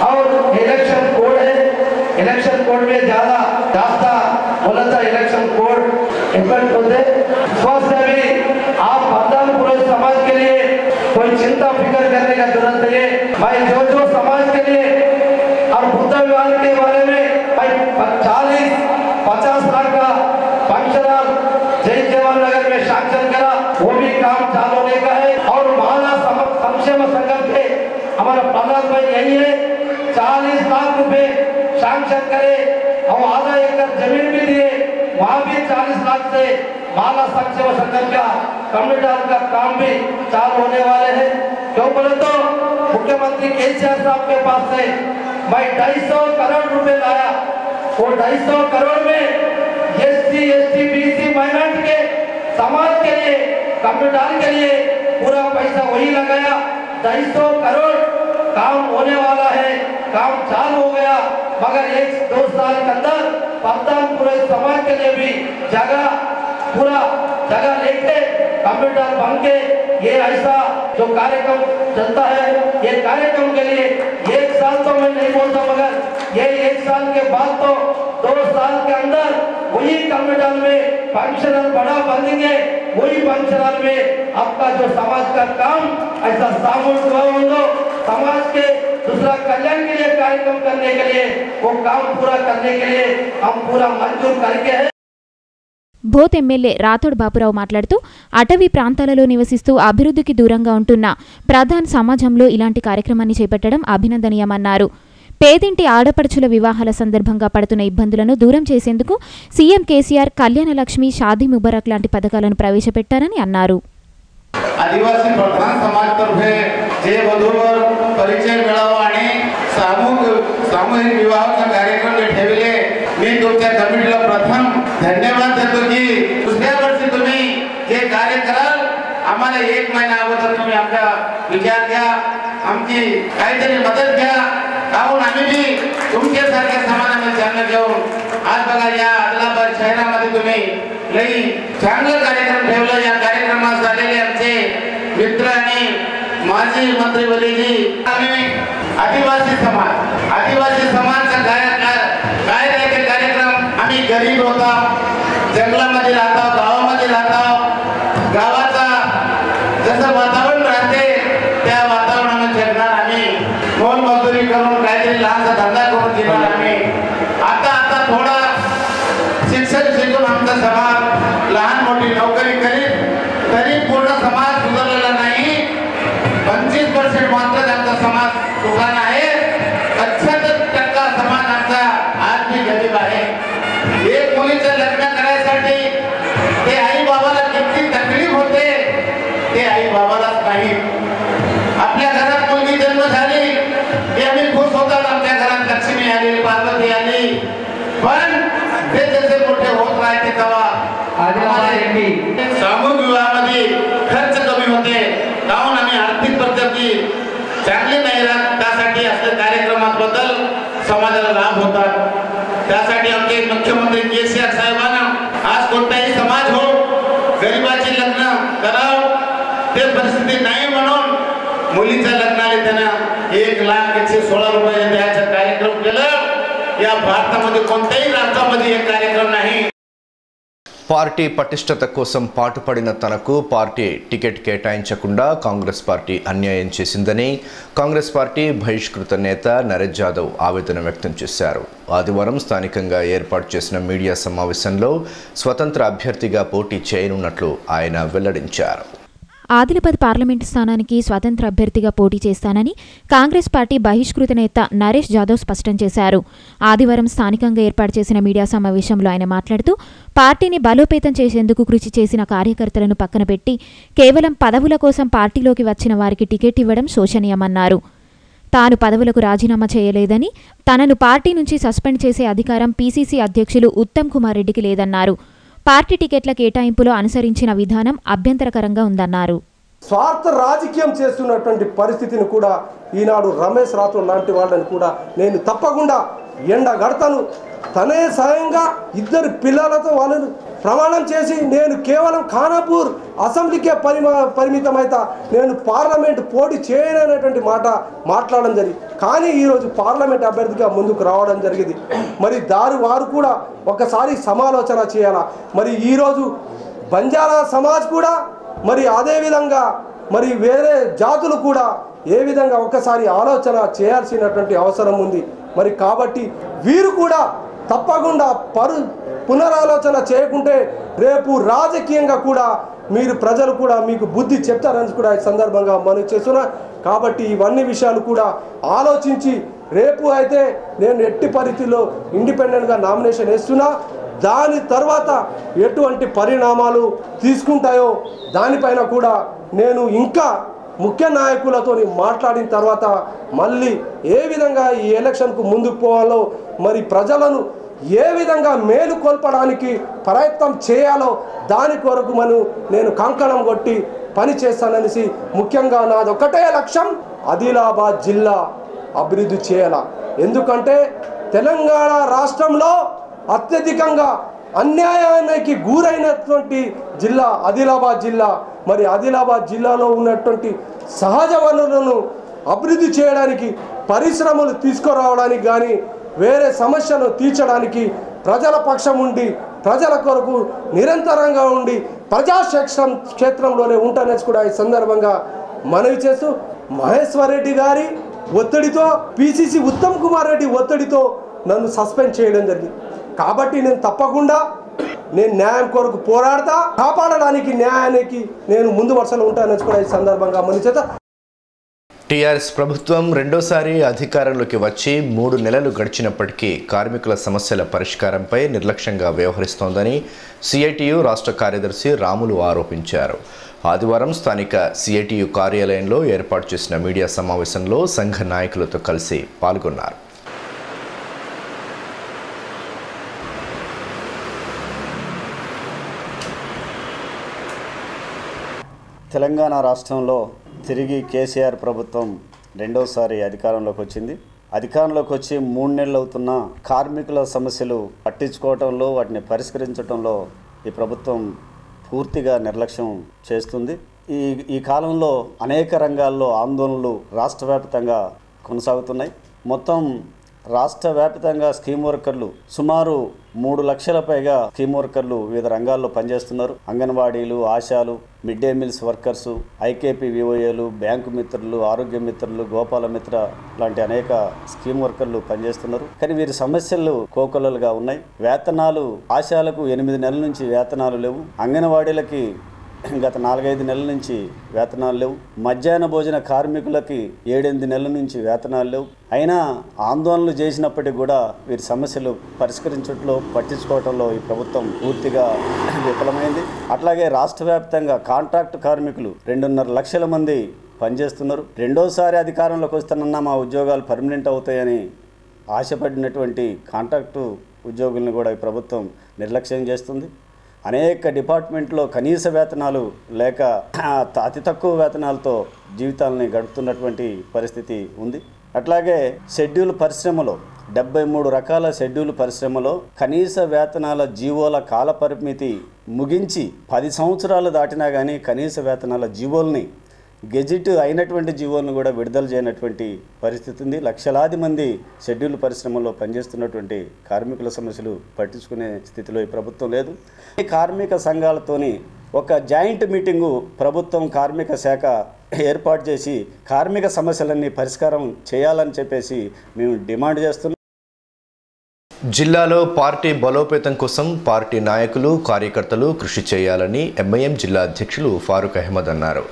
और इलेक्शन कोड है इलेक्शन कोड में ज्यादा बोला था इलेक्शन कोड इम्प्लीमेंट होते स्वस्थ भी आप मतदान पूरे समाज के लिए कोई चिंता फिक्र करने का जरूरत नहीं है भाई जो समाज के लिए और बुद्ध विवाह के बारे में भाई 40-50 लाख का फंक्शनल जय जवान नगर में सैंक्शन करा वो भी काम चालू होने का है और महाना संक्षेम संगम के हमारा प्रधान भाई यही है 40 लाख रुपए सैंक्शन करे और आधा एकड़ जमीन भी दिए वहाँ भी 40 लाख से माला संक्षेम संगम का कम्युनिटी का काम भी चालू होने वाले हैं क्यों बोले तो मुख्यमंत्री केसीआर साहब के पास से मैं 250 करोड़ रुपए लाया वो 250 करोड़ में एससी एसटी बीसी माइनॉरिटी के समाज के लिए कम्युनिटी के लिए पूरा पैसा वही लगाया 250 करोड़ काम होने वाला है काम चालू हो गया मगर 1-2 साल के अंदर पत्तान पूरे समाज के लिए भी पूरा जगह लेके कंप्यूटर बन के ये ऐसा जो कार्यक्रम चलता है ये कार्यक्रम के लिए 1 साल तो मैं नहीं बोलता मगर ये 1 साल के बाद तो 2 साल के अंदर वही कंप्यूटर में फंक्शनल बड़ा बनेंगे वही फंक्शनल में आपका जो समाज का काम ऐसा सामूहिक हो समाज के दूसरा कल्याण के लिए कार्यक्रम करने के लिए वो काम पूरा करने के लिए हम पूरा मंजूर करके है బోత్ ఎమ్మెల్యే రాథోడ్ బాపురావు మాట్లాడుతూ అటవీ ప్రాంతాలలో నివసిస్తూ అభివృద్ధికి దూరంగా ఉంటున్న ప్రధాన్ సమాజంలో ఇలాంటి కార్యక్రమాన్ని చేపట్టడం అభినందనీయమన్నారు. పేదింటి ఆడపడుచుల వివాహాల సందర్భంగా పడుతున్న ఇబ్బందులను దూరం చేసేందుకు సీఎం కేసీఆర్ కళ్యాణ లక్ష్మి షాదీ ముబారక్ లాంటి పథకాలను ప్రవేశపెట్టారని అన్నారు. आदिवासी प्रधान समाजतर्फे जे वधूवर परिचय मिळावा आणि सामूहिक विवाहाचा कार्यक्रम ठेवले मी तुमच्या कमिटीला प्रथम धन्यवाद देतो की दुसऱ्या वर्षी तुम्ही जे कार्य कराल आम्हाला 1 महिना अगोदर तुम्ही आमचा विचार घ्या आमची काहीतरी मदत घ्या काहून आम्ही बी तुमच्यासारख्या समाजामध्ये चांगलं घेऊन आज बघा या आदिलाबाद शहरामध्ये तुम्ही लई चांगलं कार्यक्रम ठेवला. या कार्यक्रमात झालेले आमचे मित्र आणि माजी मंत्री वलीजी आम्ही आदिवासी समाजचा काय ते कार्यक्रम आम्ही गरीब होता जंगलामध्ये राहतो गावामध्ये राहतो गावाचा जसं वातावरण राहते त्या वातावरणामध्ये जगणार आम्ही मोलमजुरी करून काहीतरी लहानसा धंदा करून घेणार आम्ही. आता थोडा शिक्षण शिकून आमचा समाज लहान मोठी नोकरी करीत तरी पूर्ण समाज सुधारलेला नाही. 25% मात्र आमचा समाज सुधारला आहे. 75% समाज आमचा आज भी गरीब आहे. एक मुलीचं लग्न करायसाठी ते आई बाबाला किती तकलीफ होते ते आई बाबालाच नाही. आपल्या घरात मुलगी जन्म झाली की आम्ही खुश होतात. आमच्या घरात लक्ष्मी आली पार्वती आली. पण ते जसे मोठे होत राहते तेव्हा सामूहिक विवाहामध्ये खर्च कमी होते. काहून आम्ही आर्थिक परिस्थिती चांगली नाही राहत. त्यासाठी असले कार्यक्रमाबद्दल समाजाला लाभ होतात. त्यासाठी आमचे मुख्यमंत्री केसीआर साहेबांना आज कोणताही समाज हो गरिबाची लग्न करावं ते परिस्थिती नाही म्हणून मुलीच्या लग्नाला त्यांना 1,116 रुपये द्यायचा कार्यक्रम केला. या भारतामध्ये कोणत्याही राज्यामध्ये एक कार्यक्रम नाही. పార్టీ పటిష్టత కోసం పాటుపడిన తనకు పార్టీ టికెట్ కేటాయించకుండా కాంగ్రెస్ పార్టీ అన్యాయం చేసిందని కాంగ్రెస్ పార్టీ బహిష్కృత నేత నరేష్ యాదవ్ ఆవేదన వ్యక్తం చేశారు. ఆదివారం స్థానికంగా ఏర్పాటు చేసిన మీడియా సమావేశంలో స్వతంత్ర అభ్యర్థిగా పోటీ చేయనున్నట్లు ఆయన వెల్లడించారు. ఆదిలాబాద్ పార్లమెంటు స్థానానికి స్వతంత్ర అభ్యర్థిగా పోటీ చేస్తానని కాంగ్రెస్ పార్టీ బహిష్కృత నేత నరేష్ యాదవ్ స్పష్టం చేశారు. ఆదివారం స్థానికంగా ఏర్పాటు చేసిన మీడియా సమావేశంలో ఆయన మాట్లాడుతూ పార్టీని బలోపేతం చేసేందుకు కృషి చేసిన కార్యకర్తలను పక్కన పెట్టి కేవలం పదవుల కోసం పార్టీలోకి వచ్చిన వారికి టికెట్ ఇవ్వడం శోచనీయమన్నారు. తాను పదవులకు రాజీనామా చేయలేదని, తనను పార్టీ నుంచి సస్పెండ్ చేసే అధికారం పీసీసీ అధ్యక్షులు ఉత్తమ్ కుమార్ రెడ్డికి లేదన్నారు. పార్టీ టికెట్ల కేటాయింపులో అనుసరించిన విధానం అభ్యంతరకరంగా ఉందన్నారు. స్వార్థ రాజకీయం చేస్తున్నటువంటి పరిస్థితిని కూడా ఈనాడు రమేష్ రాథోడ్ లాంటి వాళ్ళని కూడా నేను తప్పకుండా ఎండగడతాను. తనే స్వయంగా 2 పిల్లలతో వాళ్ళను ప్రమాణం చేసి నేను కేవలం ఖానాపూర్ అసెంబ్లీకే పరిమితమైతే నేను పార్లమెంట్ పోటీ చేయననేటువంటి మాట మాట్లాడడం జరిగింది. కానీ ఈరోజు పార్లమెంట్ అభ్యర్థిగా ముందుకు రావడం జరిగింది. మరి వారు కూడా ఒకసారి సమాలోచన చేయాలా. మరి ఈరోజు బంజారా సమాజ్ కూడా మరి అదేవిధంగా మరి వేరే జాతులు కూడా ఏ విధంగా ఒకసారి ఆలోచన చేయాల్సినటువంటి అవసరం ఉంది. మరి కాబట్టి వీరు కూడా తప్పకుండా పునరాలోచన చేయకుంటే రేపు రాజకీయంగా కూడా మీరు ప్రజలు కూడా మీకు బుద్ధి చెప్తారని కూడా ఈ సందర్భంగా మనం చేస్తున్నా. కాబట్టి ఇవన్నీ విషయాలు కూడా ఆలోచించి రేపు అయితే నేను ఎట్టి పరిస్థితుల్లో ఇండిపెండెంట్గా నామినేషన్ వేస్తున్నా. దాని తర్వాత ఎటువంటి పరిణామాలు తీసుకుంటాయో దానిపైన కూడా నేను ఇంకా ముఖ్య నాయకులతో మాట్లాడిన తర్వాత మళ్ళీ ఏ విధంగా ఈ ఎలక్షన్కు ముందుకు పోవాలో మరి ప్రజలను ఏ విధంగా మేలు కొల్పడానికి ప్రయత్నం చేయాలో దాని కొరకు నేను కంకణం కొట్టి పని చేస్తాననేసి ముఖ్యంగా నాది ఒకటే లక్ష్యం, ఆదిలాబాద్ జిల్లా అభివృద్ధి చేయాలా. ఎందుకంటే తెలంగాణ రాష్ట్రంలో అత్యధికంగా అన్యాయానికి గురైనటువంటి జిల్లా ఆదిలాబాద్ జిల్లా. మరి ఆదిలాబాద్ జిల్లాలో ఉన్నటువంటి సహజ వనరులను అభివృద్ధి చేయడానికి, పరిశ్రమలు తీసుకురావడానికి కానీ వేరే సమస్యలను తీర్చడానికి ప్రజల పక్షం ఉండి ప్రజల కొరకు నిరంతరంగా ఉండి ప్రజాక్షేత్రం క్షేత్రంలోనే ఉంటానని కూడా ఈ సందర్భంగా మనవి చేస్తూ మహేశ్వర్ రెడ్డి గారి ఒత్తిడితో పీసీసీ ఉత్తమ్ కుమార్ రెడ్డి ఒత్తిడితో నన్ను సస్పెండ్ చేయడం జరిగింది. కాబట్టి నేను తప్పకుండా న్యాయం కొరకు పోరాడతా, కాపాడడానికి న్యాయానికి నేను ముందు వరుసలో ఉంటానని కూడా ఈ సందర్భంగా మనవి చేస్తా. టీఆర్ఎస్ ప్రభుత్వం రెండోసారి అధికారంలోకి వచ్చి 3 నెలలు గడిచినప్పటికీ కార్మికుల సమస్యల పరిష్కారంపై నిర్లక్ష్యంగా వ్యవహరిస్తోందని సిఐటియు రాష్ట్ర కార్యదర్శి రాములు ఆరోపించారు. ఆదివారం స్థానిక సిఐటియు కార్యాలయంలో ఏర్పాటు చేసిన మీడియా సమావేశంలో సంఘ నాయకులతో కలిసి పాల్గొన్నారు. తెలంగాణ రాష్ట్రంలో తిరిగి కేసీఆర్ ప్రభుత్వం రెండోసారి అధికారంలోకి వచ్చింది. అధికారంలోకి వచ్చి 3 నెలలు అవుతున్న కార్మికుల సమస్యలు పట్టించుకోవడంలో వాటిని పరిష్కరించడంలో ఈ ప్రభుత్వం పూర్తిగా నిర్లక్ష్యం చేస్తుంది. ఈ కాలంలో అనేక రంగాల్లో ఆందోళనలు రాష్ట్ర వ్యాప్తంగా కొనసాగుతున్నాయి. మొత్తం రాష్ట్ర వ్యాప్తంగా స్కీమ్ వర్కర్లు సుమారు 3 లక్షల పైగా స్కీమ్ వర్కర్లు వివిధ రంగాల్లో పనిచేస్తున్నారు. అంగన్వాడీలు, ఆశాలు, mid day meals workers, IKP విఓఏలు, బ్యాంకు మిత్రులు, ఆరోగ్య మిత్రులు, గోపాల మిత్ర లాంటి అనేక స్కీమ్ వర్కర్లు పనిచేస్తున్నారు. కానీ వీరి సమస్యలు కోకొల్లలుగా ఉన్నాయి. వేతనాలు ఆశాలకు 8 నెలల నుంచి వేతనాలు లేవు. అంగన్వాడీలకి గత 4-5 నెలల నుంచి వేతనాలు లేవు. మధ్యాహ్న భోజన కార్మికులకి 7-8 నెలల నుంచి వేతనాలు లేవు. అయినా ఆందోళనలు చేసినప్పటికీ కూడా వీరి సమస్యలు పరిష్కరించడంలో పట్టించుకోవడంలో ఈ ప్రభుత్వం పూర్తిగా విఫలమైంది. అట్లాగే రాష్ట్ర వ్యాప్తంగా కాంట్రాక్ట్ కార్మికులు 2.5 లక్షల మంది పనిచేస్తున్నారు. రెండోసారి అధికారంలోకి వస్తానన్నా మా ఉద్యోగాలు పర్మనెంట్ అవుతాయని ఆశపడినటువంటి కాంట్రాక్టు ఉద్యోగులను కూడా ఈ ప్రభుత్వం నిర్లక్ష్యం చేస్తుంది. అనేక డిపార్ట్మెంట్లో కనీస వేతనాలు లేక అతి తక్కువ వేతనాలతో జీవితాలని గడుపుతున్నటువంటి పరిస్థితి ఉంది. అట్లాగే షెడ్యూల్ పరిశ్రమలో 73 రకాల షెడ్యూల్ పరిశ్రమలో కనీస వేతనాల జీవోల కాల పరిమితి ముగించి 10 సంవత్సరాలు దాటినా కానీ కనీస వేతనాల జీవోల్ని గెజిట్ అయినటువంటి జీవోలను కూడా విడుదల చేయనటువంటి పరిస్థితి ఉంది. లక్షలాది మంది షెడ్యూల్ పరిశ్రమలో పనిచేస్తున్నటువంటి కార్మికుల సమస్యలు పట్టించుకునే స్థితిలో ఈ ప్రభుత్వం లేదు. ఈ కార్మిక సంఘాలతోని ఒక జాయింట్ మీటింగు ప్రభుత్వం కార్మిక శాఖ ఏర్పాటు చేసి కార్మిక సమస్యలన్నీ పరిష్కారం చేయాలని చెప్పేసి మేము డిమాండ్ చేస్తున్నాం. జిల్లాలో పార్టీ బలోపేతం కోసం పార్టీ నాయకులు, కార్యకర్తలు కృషి చేయాలని ఎంఐఎం జిల్లా అధ్యక్షులు ఫారూక్ అహ్మద్ అన్నారు.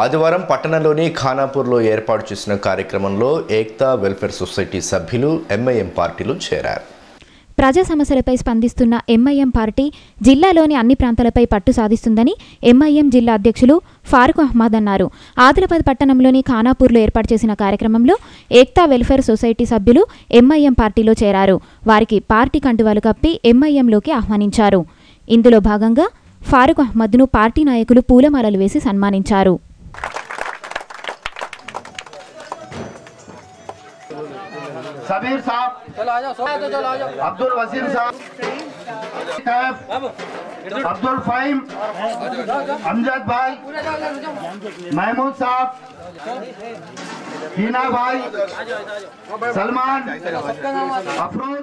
ఆదివారం పట్టణంలోని ఖానాపూర్లో ఏర్పాటు చేసిన కార్యక్రమంలో ఏక్తా వెల్ఫేర్ సొసైటీ సభ్యులు ఎంఐఎం పార్టీలో చేరారు. ప్రజా సమస్యలపై స్పందిస్తున్న ఎంఐఎం పార్టీ జిల్లాలోని అన్ని ప్రాంతాలపై పట్టు సాధిస్తుందని ఎంఐఎం జిల్లా అధ్యక్షులు ఫారూక్ అహ్మద్ అన్నారు. ఆదిలాబాద్ పట్టణంలోని ఖానాపూర్లో ఏర్పాటు చేసిన కార్యక్రమంలో ఏక్తా వెల్ఫేర్ సొసైటీ సభ్యులు ఎంఐఎం పార్టీలో చేరారు. వారికి పార్టీ కండువాలు కప్పి ఎంఐఎంలోకి ఆహ్వానించారు. ఇందులో భాగంగా ఫారూక్ అహ్మద్ను పార్టీ నాయకులు పూలమాలలు వేసి సన్మానించారు. सबीर साहब, अब्दुल वसीम साहब, अब्दुल फहीम, अमजद भाई, महमूद साहब, हीना भाई, सलमान, अफरोज।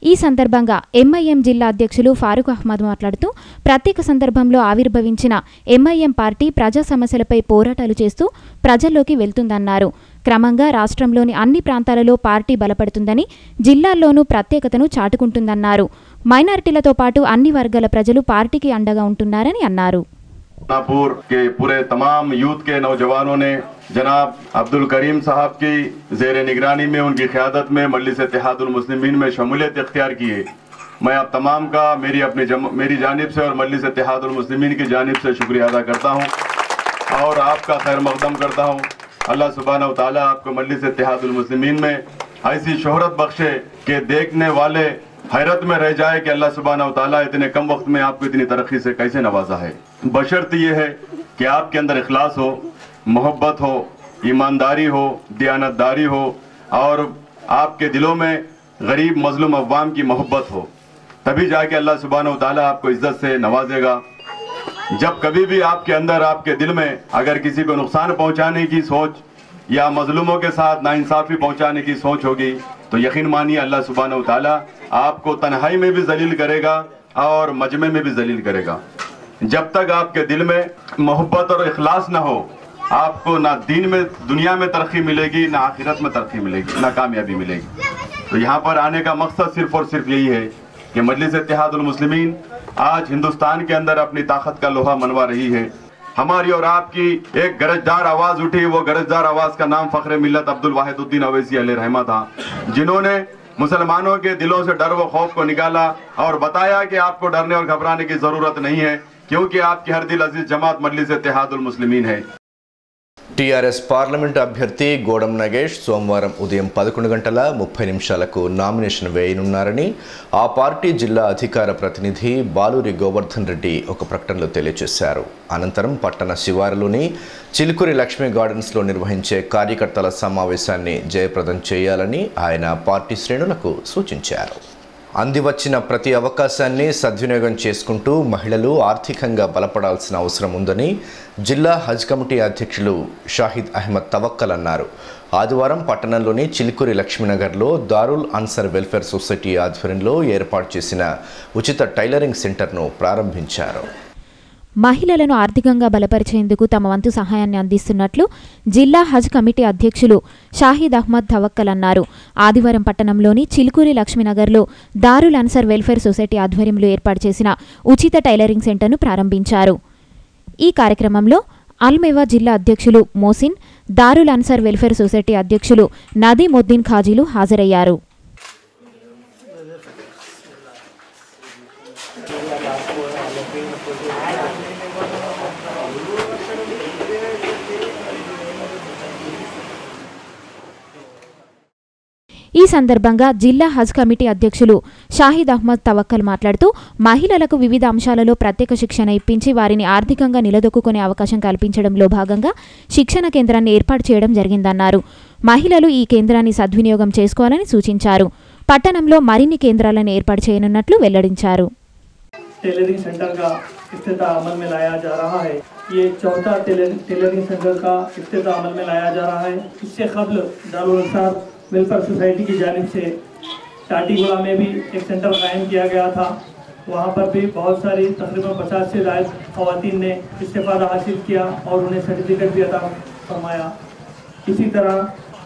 ఈ సందర్భంగా ఎంఐఎం జిల్లా అధ్యక్షులు ఫారూక్ అహ్మద్ మాట్లాడుతూ ప్రత్యేక సందర్భంలో ఆవిర్భవించిన ఎంఐఎం పార్టీ ప్రజా సమస్యలపై పోరాటాలు చేస్తూ ప్రజల్లోకి వెళ్తుందన్నారు. క్రమంగా రాష్ట్రంలోని అన్ని ప్రాంతాలలో పార్టీ బలపడుతుందని, జిల్లాల్లోనూ ప్రత్యేకతను చాటుకుంటుందన్నారు. మైనారిటీలతో పాటు అన్ని వర్గాల ప్రజలు పార్టీకి అండగా ఉంటున్నారని అన్నారు. खानापुर के पूरे तमाम यूथ के नौजवानों ने जनाब अब्दुल करीम साहब की ज़ेर निगरानी में उनकी क़यादत में मजलिस इत्तेहादुल मुस्लिमीन में शमूलियत इख्तियार की है। मैं आप तमाम का मेरी जानिब से और मजलिस इत्तेहादुल मुस्लिमीन की जानिब से शुक्रिया अदा करता हूँ और आपका खैर मक़दम करता हूँ। अल्लाह सुब्हानहू व तआला आपको मजलिस इत्तेहादुल मुस्लिमीन में ऐसी शोहरत बख्शे कि देखने वाले हैरत में रह जाए कि अल्लाह सुब्हानहू व तआला इतने कम वक्त में आपको इतनी तरक्की से कैसे नवाजा है। बशर्त ये है कि आपके अंदर इखलास हो, मोहब्बत हो, ईमानदारी हो, दियानतदारी हो और आपके दिलों में गरीब मजलूम अवाम की मोहब्बत हो, तभी जाके अल्लाह सुब्हानहू व तआला आपको इज्जत से नवाजेगा। जब कभी भी आपके अंदर, आपके दिल में अगर किसी को नुकसान पहुंचाने की सोच या मजलूमों के साथ नाइंसाफी पहुंचाने की सोच होगी तो यकीन मानिए अल्लाह सुब्हानहू व तआला आपको तन्हाई में भी जलील करेगा और मजमे में भी जलील करेगा। जब तक आपके दिल में मोहब्बत और इखलास न हो, आपको ना दीन में, दुनिया में तरक्की मिलेगी, ना आखिरत में तरक्की मिलेगी, ना कामयाबी मिलेगी। तो यहाँ पर आने का मकसद सिर्फ और सिर्फ यही है कि मजलिस इत्तेहादुल मुस्लिमीन आज हिंदुस्तान के अंदर अपनी ताकत का लोहा मनवा रही है। हमारी और आपकी एक गरजदार आवाज उठी, वो गरजदार आवाज का नाम फख्र मिल्लत अब्दुल वाहिदुद्दीन अवैसी अलैहि रहमा था, जिन्होंने मुसलमानों के दिलों से डर व खौफ को निकाला और बताया कि आपको डरने और घबराने की जरूरत नहीं है, क्योंकि आपकी हर दिल अजीज जमात मजलिस इत्तेहादुल मुस्लिमीन है। టీఆర్ఎస్ పార్లమెంటు అభ్యర్థి గోడం నగేష్ సోమవారం ఉదయం 11:30 నామినేషన్ వేయనున్నారని ఆ పార్టీ జిల్లా అధికార ప్రతినిధి బాలూరి గోవర్ధన్ రెడ్డి ఒక ప్రకటనలో తెలియజేశారు. అనంతరం పట్టణ శివారులోని చిలుకూరి లక్ష్మీ గార్డెన్స్లో నిర్వహించే కార్యకర్తల సమావేశాన్ని జయప్రదం చేయాలని ఆయన పార్టీ శ్రేణులకు సూచించారు. అందివచ్చిన ప్రతి అవకాశాన్ని సద్వినియోగం చేసుకుంటూ మహిళలు ఆర్థికంగా బలపడాల్సిన అవసరం ఉందని జిల్లా హజ్ కమిటీ అధ్యక్షులు షాహిద్ అహ్మద్ తవక్కల్ అన్నారు. ఆదివారం పట్టణంలోని చిలుకూరి లక్ష్మీనగర్లో దారుల్ అన్సర్ వెల్ఫేర్ సొసైటీ ఆధ్వర్యంలో ఏర్పాటు చేసిన ఉచిత టైలరింగ్ సెంటర్ను ప్రారంభించారు. మహిళలను ఆర్థికంగా బలపరిచేందుకు తమ వంతు సహాయాన్ని అందిస్తున్నట్లు జిల్లా హజ్ కమిటీ అధ్యక్షులు షాహిద్ అహ్మద్ తవక్కల్ అన్నారు. ఆదివారం పట్టణంలోని చిలుకూరి లక్ష్మీనగర్లో దారుల్ అన్సర్ వెల్ఫేర్ సొసైటీ ఆధ్వర్యంలో ఏర్పాటు చేసిన ఉచిత టైలరింగ్ సెంటర్ను ప్రారంభించారు. ఈ కార్యక్రమంలో అల్మేవా జిల్లా అధ్యక్షులు మోసిన్, దారుల్ అన్సర్ వెల్ఫేర్ సొసైటీ అధ్యక్షులు నదీముద్దీన్ ఖాజీలు హాజరయ్యారు. ఈ సందర్భంగా జిల్లా హజ్ కమిటీ అధ్యక్షులు షాహిద్ అహ్మద్ తవక్కల్ మాట్లాడుతూ మహిళలకు వివిధ అంశాలలో ప్రత్యేక శిక్షణ ఇప్పించి వారిని ఆర్థికంగా నిలదొక్కునే అవకాశం కల్పించడంలో భాగంగా శిక్షణ కేంద్రాన్ని ఏర్పాటు చేయడం జరిగిందన్నారు. మహిళలు ఈ కేంద్రాన్ని సద్వినియోగం చేసుకోవాలని సూచించారు. పట్టణంలో మరిన్ని కేంద్రాలను ఏర్పాటు చేయనున్నట్లు వెల్లడించారు. टेलरिंग सेंटर का इफ्तिताह अमल में लाया जा रहा है। ये चौथा टेलरिंग सेंटर का इफ्तिताह अमल में लाया जा रहा है। इससे कबल दारुल अनसार वेलफेयर सोसाइटी की जानिब से टाटीगुड़ा में भी एक सेंटर कायम किया गया था। वहाँ पर भी बहुत सारी तकरीबन 50 से ज़ायद ख़वातीन ने इस्तेफ़ादा हासिल किया और उन्हें सर्टिफिकेट भी अता फरमाया। इसी तरह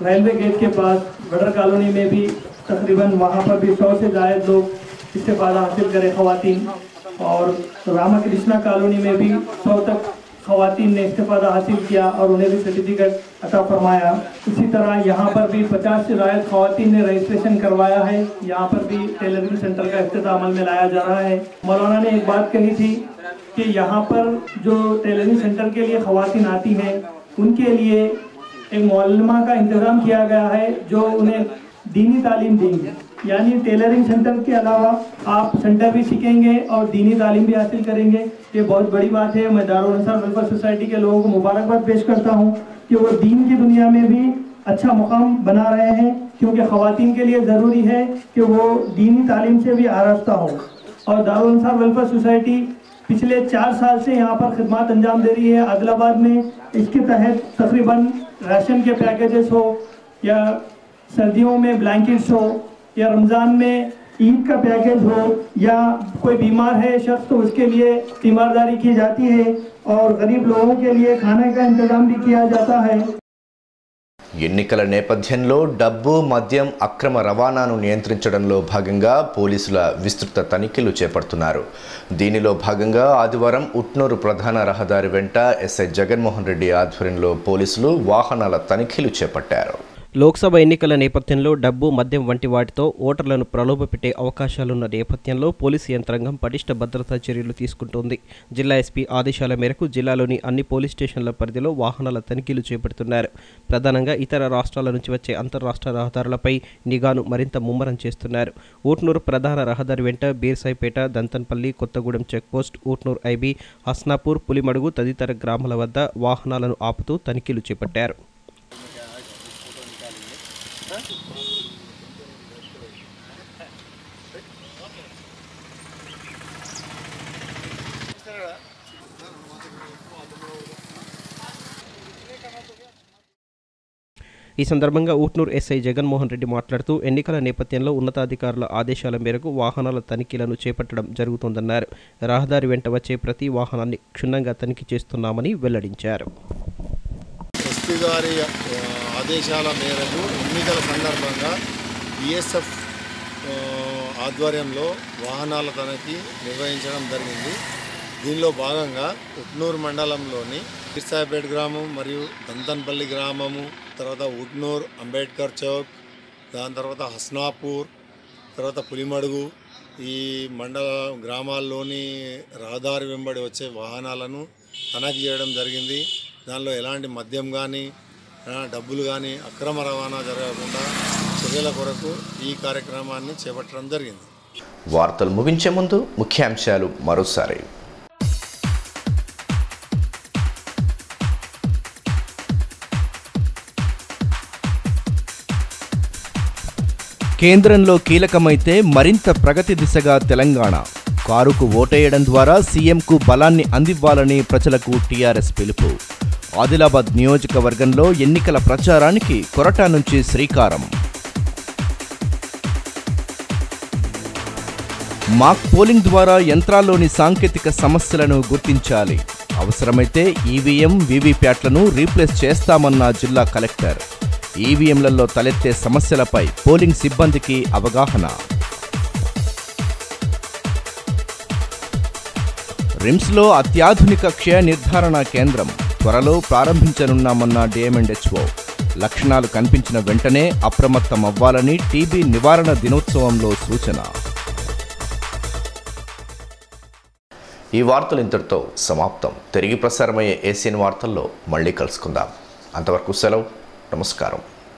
रेलवे गेट के पास बडर कॉलोनी में भी तकरीबन वहाँ पर भी 100 से ज़ायद लोग इस्तेफ़ादा हासिल करें ख़वातीन, और रामाकृष्णा कॉलोनी में भी 100 तक ख़वातीन ने इस्तेफ़ादा हासिल किया और उन्हें भी सर्टिफिकेट अता फरमाया। इसी तरह यहाँ पर भी 50 से ज़ायद ख़वातीन ने रजिस्ट्रेशन करवाया है। यहाँ पर भी टेलरिंग सेंटर का इफ्तिताह अमल में लाया जा रहा है। मौलाना ने एक बात कही थी कि यहाँ पर जो टेलरिंग सेंटर के लिए ख़वातीन आती हैं उनके लिए एक मौलमा का इंतज़ाम किया गया है जो उन्हें दीनी तालीम देंगे। यानी टेलरिंग सेंटर के अलावा आप सेंटर भी सीखेंगे और दीनी तालीम भी हासिल करेंगे। ये बहुत बड़ी बात है। मैं दारुल अनसार वेलफेयर सोसाइटी के लोगों को मुबारकबाद पेश करता हूँ कि वो दीन की दुनिया में भी अच्छा मुकाम बना रहे हैं, क्योंकि ख़वातीन के लिए ज़रूरी है कि वो दीनी तालीम से भी आरास्ता हो। और दारुल अनसार वेलफेयर सोसाइटी पिछले 4 साल से यहाँ पर खिदमत अंजाम दे रही है आदिलाबाद में। इसके तहत तकरीबन राशन के पैकेजेस हो, या सर्दियों में ब्लैंकेट्स हो, या रमज़ान में ईद का पैकेज हो, या कोई बीमार है शख्स तो उसके लिए तीमारदारी की जाती है, और गरीब लोगों के लिए खाने का इंतज़ाम भी किया जाता है। ఎన్నికల నేపథ్యంలో డబ్బు మద్యం అక్రమ రవాణాను నియంత్రించడంలో భాగంగా పోలీసుల విస్తృత తనిఖీలు చేపడుతున్నారు. దీనిలో భాగంగా ఆదివారం ఉట్నూరు ప్రధాన రహదారి వెంట ఎస్ఐ జగన్మోహన్ రెడ్డి ఆధ్వర్యంలో పోలీసులు వాహనాల తనిఖీలు చేపట్టారు. లోక్సభ ఎన్నికల నేపథ్యంలో డబ్బు, మద్యం వంటి వాటితో ఓటర్లను ప్రలోభపెట్టే అవకాశాలున్న నేపథ్యంలో పోలీసు యంత్రాంగం పటిష్ట భద్రతా చర్యలు తీసుకుంటోంది. జిల్లా ఎస్పీ ఆదేశాల మేరకు జిల్లాలోని అన్ని పోలీస్ స్టేషన్ల పరిధిలో వాహనాల తనిఖీలు చేపడుతున్నారు. ప్రధానంగా ఇతర రాష్ట్రాల నుంచి వచ్చే అంతర్రాష్ట్ర రహదారులపై నిఘాను మరింత ముమ్మరం చేస్తున్నారు. ఊట్నూరు ప్రధాన రహదారి వెంట బీర్సాయిపేట, దంతన్పల్లి, కొత్తగూడెం చెక్పోస్ట్, ఊట్నూరు ఐబీ, హస్నాపూర్, పులిమడుగు తదితర గ్రామాల వద్ద వాహనాలను ఆపుతూ తనిఖీలు చేపట్టారు. ఈ సందర్భంగా ఊట్నూరు ఎస్ఐ జగన్మోహన్ రెడ్డి మాట్లాడుతూ ఎన్నికల నేపథ్యంలో ఉన్నతాధికారుల ఆదేశాల మేరకు వాహనాల తనిఖీలను చేపట్టడం జరుగుతోందన్నారు. రహదారి వెంట వచ్చే ప్రతి వాహనాన్ని క్షుణ్ణంగా తనిఖీ చేస్తున్నామని వెల్లడించారు. ఎస్పీ గారి ఆదేశాల మేరకు ఎన్నికల సందర్భంగా బిఎస్ఎఫ్ ఆధ్వర్యంలో వాహనాల తనిఖీ నిర్వహించడం జరిగింది. దీనిలో భాగంగా ఉట్నూరు మండలంలోని బీర్సాయిపేట గ్రామం మరియు దంతన్పల్లి గ్రామము, తర్వాత ఉట్నూరు, అంబేద్కర్ చౌక్, దాని తర్వాత హస్నాపూర్, తర్వాత పులిమడుగు, ఈ మండల గ్రామాల్లోని రహదారి వెంబడి వచ్చే వాహనాలను తనిఖీ చేయడం జరిగింది. దానిలో ఎలాంటి మద్యం కానీ డబ్బులు కానీ అక్రమ రవాణా జరగకుండా చర్యల కొరకు ఈ కార్యక్రమాన్ని చేపట్టడం జరిగింది. వార్తలు ముగించే ముందు ముఖ్యాంశాలు మరోసారి. కేంద్రంలో కీలకమైతే మరింత ప్రగతి దిశగా తెలంగాణ. కారుకు ఓటేయడం ద్వారా సీఎంకు బలాన్ని అందివ్వాలని ప్రజలకు టీఆర్ఎస్ పిలుపు. ఆదిలాబాద్ నియోజకవర్గంలో ఎన్నికల ప్రచారానికి కొరటా నుంచి శ్రీకారం. మాక్ పోలింగ్ ద్వారా యంత్రాల్లోని సాంకేతిక సమస్యలను గుర్తించాలి. అవసరమైతే ఈవీఎం, వీవీప్యాట్లను రీప్లేస్ చేస్తామన్న జిల్లా కలెక్టర్. ఈవీఎంలలో తలెత్తే సమస్యలపై పోలింగ్ సిబ్బందికి అవగాహన. రిమ్స్లో అత్యాధునిక క్షయ నిర్ధారణ కేంద్రం త్వరలో ప్రారంభించనున్నామన్న డిఎంఎండ్హెచ్ఓ. లక్షణాలు కనిపించిన వెంటనే అప్రమత్తమవ్వాలని టీబీ నివారణ దినోత్సవంలో సూచన. ఈ వార్తలు ఇంతటితో సమాప్తం. తిరిగి ప్రసారమయ్యే ఏసియన్ వార్తల్లో మళ్ళీ కలుసుకుందాం. అంతవరకు సెలవు. నమస్కారం.